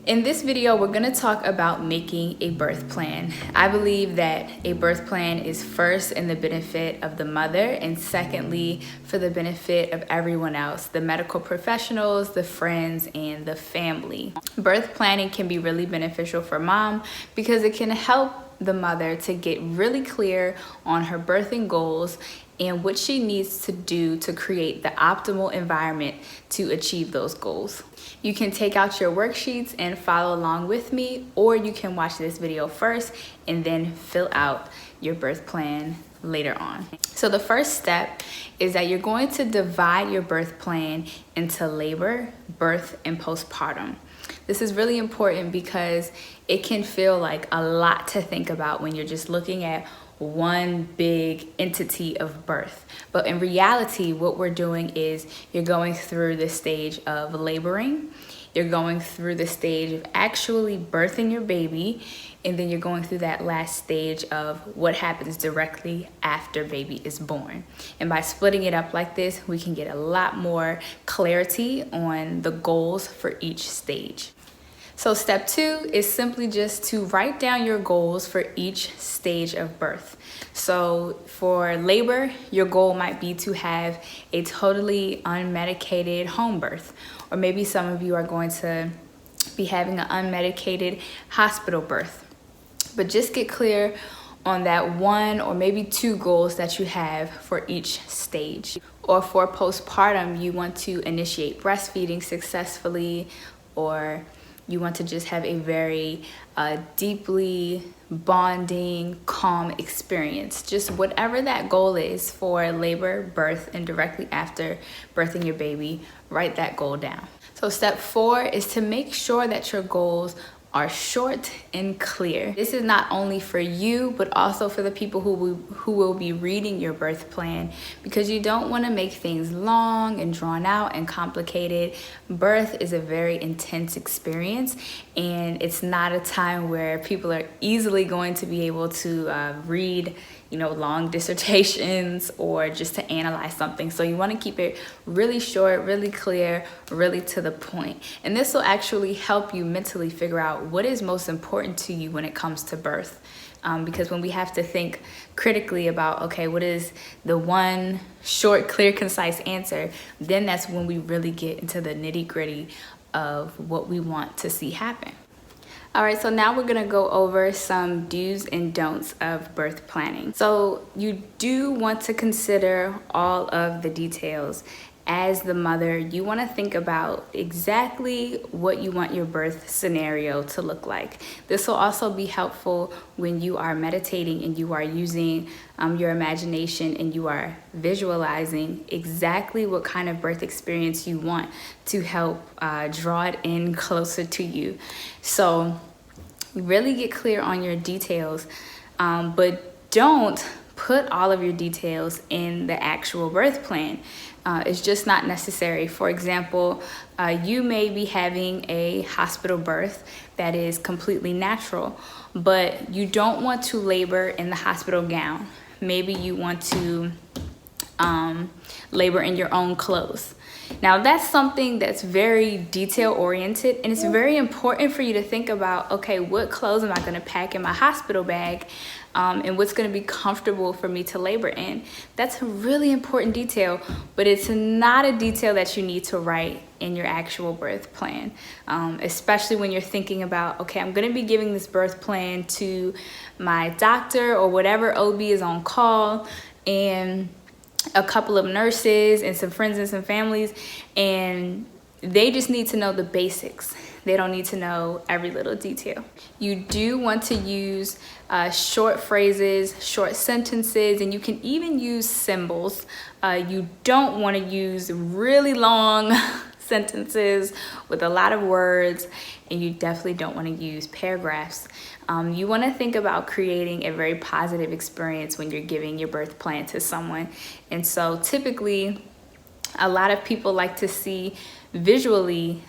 In this video, we're gonna talk about making a birth plan. I believe that a birth plan is first in the benefit of the mother and secondly for the benefit of everyone else, the medical professionals, the friends, and the family. Birth planning can be really beneficial for mom because it can help the mother to get really clear on her birthing goals and what she needs to do to create the optimal environment to achieve those goals. You can take out your worksheets and follow along with me, or you can watch this video first and then fill out your birth plan later on. So the first step is that you're going to divide your birth plan into labor, birth, and postpartum. This is really important because it can feel like a lot to think about when you're just looking at one big entity of birth. But in reality, what we're doing is you're going through the stage of laboring, you're going through the stage of actually birthing your baby, and then you're going through that last stage of what happens directly after baby is born. And by splitting it up like this, we can get a lot more clarity on the goals for each stage. So step 2 is simply just to write down your goals for each stage of birth. So for labor, your goal might be to have a totally unmedicated home birth, or maybe some of you are going to be having an unmedicated hospital birth. But just get clear on that 1 or maybe 2 goals that you have for each stage. Or for postpartum, you want to initiate breastfeeding successfully, or you want to just have a very deeply bonding, calm experience. Just whatever that goal is for labor, birth, and directly after birthing your baby, write that goal down. So step 4 is to make sure that your goals are short and clear. This is not only for you, but also for the people who will be reading your birth plan, because you don't want to make things long and drawn out and complicated. Birth is a very intense experience, and it's not a time where people are easily going to be able to read long dissertations or just to analyze something. So you want to keep it really short, really clear, really to the point. And this will actually help you mentally figure out what is most important to you when it comes to birth. Because when we have to think critically about, okay, what is the one short, clear, concise answer, then that's when we really get into the nitty-gritty of what we want to see happen. All right, so now we're gonna go over some do's and don'ts of birth planning. So you do want to consider all of the details. As the mother, you wanna think about exactly what you want your birth scenario to look like. This will also be helpful when you are meditating and you are using your imagination and you are visualizing exactly what kind of birth experience you want to help draw it in closer to you. So really get clear on your details, but don't put all of your details in the actual birth plan. It's just not necessary. For example, you may be having a hospital birth that is completely natural, but you don't want to labor in the hospital gown. Maybe you want to labor in your own clothes. Now that's something that's very detail oriented, and it's very important for you to think about, okay, what clothes am I gonna pack in my hospital bag, and what's gonna be comfortable for me to labor in. That's a really important detail, but it's not a detail that you need to write in your actual birth plan, especially when you're thinking about, okay, I'm gonna be giving this birth plan to my doctor or whatever OB is on call, and a couple of nurses and some friends and some families, and they just need to know the basics. They don't need to know every little detail. You do want to use short phrases, short sentences, and you can even use symbols. You don't want to use really long sentences with a lot of words, and you definitely don't want to use paragraphs. You want to think about creating a very positive experience when you're giving your birth plan to someone. And so typically, a lot of people like to see visually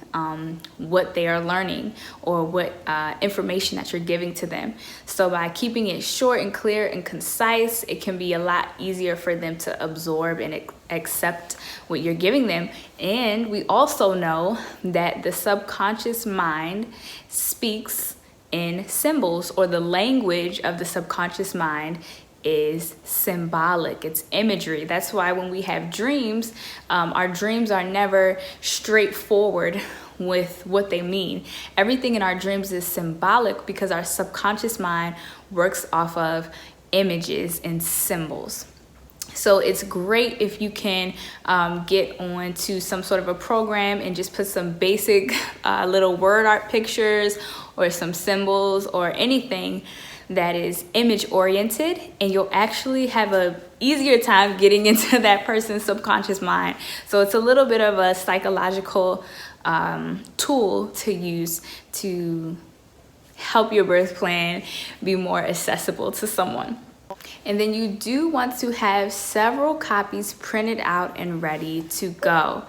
what they are learning or what information that you're giving to them. So by keeping it short and clear and concise, it can be a lot easier for them to absorb and accept what you're giving them. And we also know that the subconscious mind speaks in symbols, or the language of the subconscious mind is symbolic. It's imagery. That's why when we have dreams, our dreams are never straightforward with what they mean. Everything in our dreams is symbolic because our subconscious mind works off of images and symbols. So it's great if you can get on to some sort of a program and just put some basic little word art pictures or some symbols or anything that is image oriented, and you'll actually have a easier time getting into that person's subconscious mind. So it's a little bit of a psychological tool to use to help your birth plan be more accessible to someone. And then you do want to have several copies printed out and ready to go.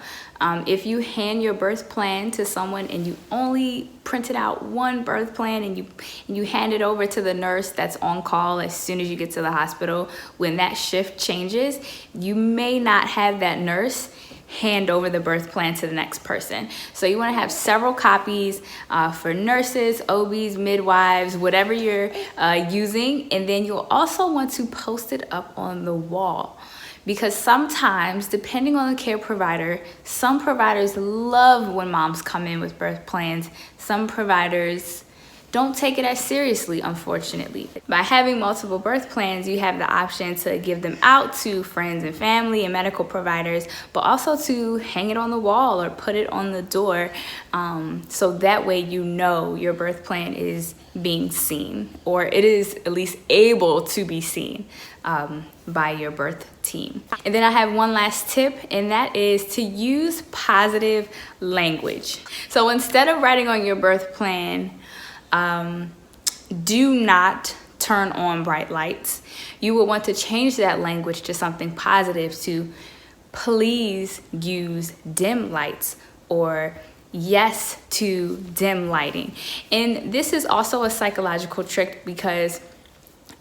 If you hand your birth plan to someone and you only printed out one birth plan and you hand it over to the nurse that's on call as soon as you get to the hospital, when that shift changes, you may not have that nurse hand over the birth plan to the next person. So you want to have several copies for nurses, OBs, midwives, whatever you're using. And then you'll also want to post it up on the wall, because sometimes, depending on the care provider, some providers love when moms come in with birth plans. Some providers don't take it as seriously, unfortunately. By having multiple birth plans, you have the option to give them out to friends and family and medical providers, but also to hang it on the wall or put it on the door, so that way you know your birth plan is being seen, or it is at least able to be seen by your birth team. And then I have one last tip, and that is to use positive language. So instead of writing on your birth plan, do not turn on bright lights, you will want to change that language to something positive, to please use dim lights, or yes to dim lighting. And this is also a psychological trick because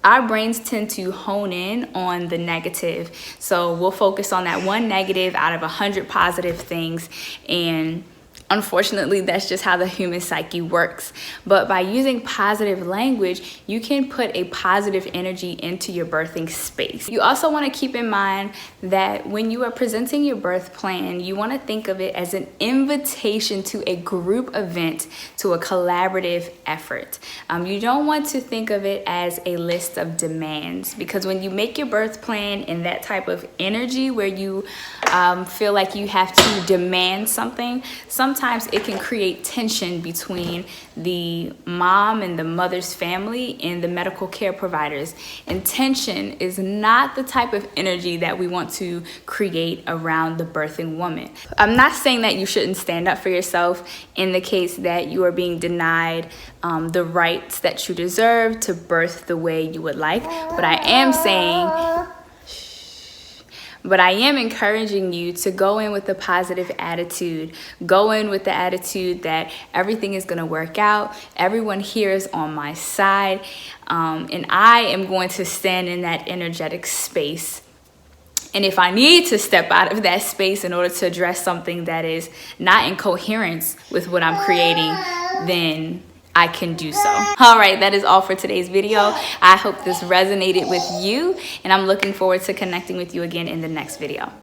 our brains tend to hone in on the negative. So we'll focus on that one negative out of 100 positive things, and unfortunately, that's just how the human psyche works. But by using positive language, you can put a positive energy into your birthing space. You also want to keep in mind that when you are presenting your birth plan, you want to think of it as an invitation to a group event, to a collaborative effort. You don't want to think of it as a list of demands, because when you make your birth plan in that type of energy where you feel like you have to demand something, sometimes it can create tension between the mom and the mother's family and the medical care providers. And tension is not the type of energy that we want to create around the birthing woman. I'm not saying that you shouldn't stand up for yourself in the case that you are being denied the rights that you deserve to birth the way you would like, but I am encouraging you to go in with a positive attitude. Go in with the attitude that everything is going to work out. Everyone here is on my side. And I am going to stand in that energetic space. And if I need to step out of that space in order to address something that is not in coherence with what I'm creating, then I can do so. All right, that is all for today's video. I hope this resonated with you, and I'm looking forward to connecting with you again in the next video.